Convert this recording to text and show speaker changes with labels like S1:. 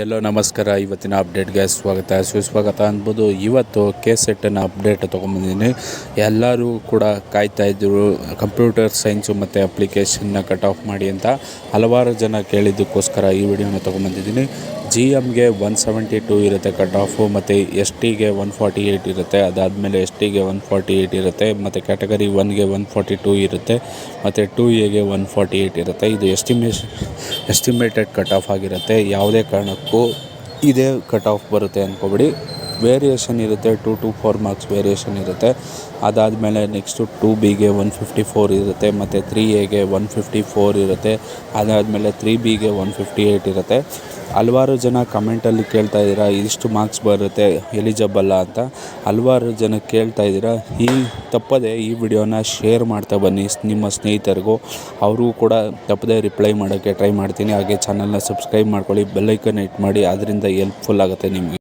S1: ಎಲ್ಲೋ ನಮಸ್ಕಾರ. ಇವತ್ತಿನ ಅಪ್ಡೇಟ್ಗೆ ಸುಸ್ವಾಗತ ಅನ್ಬೋದು. ಇವತ್ತು KCETನ ಅಪ್ಡೇಟ್ ತೊಗೊಂಬಂದಿದ್ದೀನಿ. ಎಲ್ಲರೂ ಕೂಡ ಕಾಯ್ತಾ ಇದ್ದರು ಕಂಪ್ಯೂಟರ್ ಸೈನ್ಸು ಮತ್ತು ಅಪ್ಲಿಕೇಶನ್ನ ಕಟ್ ಆಫ್ ಮಾಡಿ ಅಂತ ಹಲವಾರು ಜನ ಕೇಳಿದ್ದಕ್ಕೋಸ್ಕರ ಈ ವಿಡಿಯೋನ ತೊಗೊಂಬಂದಿದ್ದೀನಿ. GMಗೆ 172 ಇರುತ್ತೆ ಕಟ್ ಆಫು, ಮತ್ತು STಗೆ 148 ಇರುತ್ತೆ. ಅದಾದಮೇಲೆ STಗೆ 148 ಇರುತ್ತೆ, ಮತ್ತು ಕ್ಯಾಟಗರಿ 1ಗೆ 142 ಇರುತ್ತೆ, ಮತ್ತು 2Aಗೆ 148 ಇರುತ್ತೆ. ಇದು ಎಸ್ಟಿಮೇಟೆಡ್ ಕಟ್ ಆಫ್ ಆಗಿರುತ್ತೆ. ಯಾವುದೇ ಕಾರಣಕ್ಕೂ ಇದೇ ಕಟ್ ಆಫ್ ಬರುತ್ತೆ ಅಂದ್ಕೊಬೇಡಿ. ವೇರಿಯೇಷನ್ ಇರುತ್ತೆ, 2 to 4 ಮಾರ್ಕ್ಸ್ ವೇರಿಯೇಷನ್ ಇರುತ್ತೆ. ಅದಾದಮೇಲೆ ನೆಕ್ಸ್ಟು 2Bಗೆ 154 ಇರುತ್ತೆ, ಮತ್ತು 3Aಗೆ 154 ಇರುತ್ತೆ. ಅದಾದಮೇಲೆ 3Bಗೆ 158 ಇರುತ್ತೆ. ಹಲವಾರು ಜನ ಕಮೆಂಟಲ್ಲಿ ಕೇಳ್ತಾ ಇದ್ದೀರಾ ಇಷ್ಟು ಮಾರ್ಕ್ಸ್ ಬರುತ್ತೆ ಎಲಿಜಿಬಲ್ಲ ಅಂತ. ಹಲವಾರು ಜನ ಕೇಳ್ತಾ ಇದ್ದೀರಾ. ತಪ್ಪದೆ ಈ ವಿಡಿಯೋನ ಶೇರ್ ಮಾಡ್ತಾ ಬನ್ನಿ ನಿಮ್ಮ ಸ್ನೇಹಿತರಿಗೂ. ಅವ್ರಿಗೂ ಕೂಡ ತಪ್ಪದೆ ರಿಪ್ಲೈ ಮಾಡೋಕ್ಕೆ ಟ್ರೈ ಮಾಡ್ತೀನಿ. ಹಾಗೆ ಚಾನಲ್ನ ಸಬ್ಸ್ಕ್ರೈಬ್ ಮಾಡ್ಕೊಳ್ಳಿ, ಬೆಲ್ಲೈಕನ್ ಹಿಟ್ ಮಾಡಿ, ಅದರಿಂದ ಹೆಲ್ಪ್ಫುಲ್ ಆಗುತ್ತೆ ನಿಮಗೆ.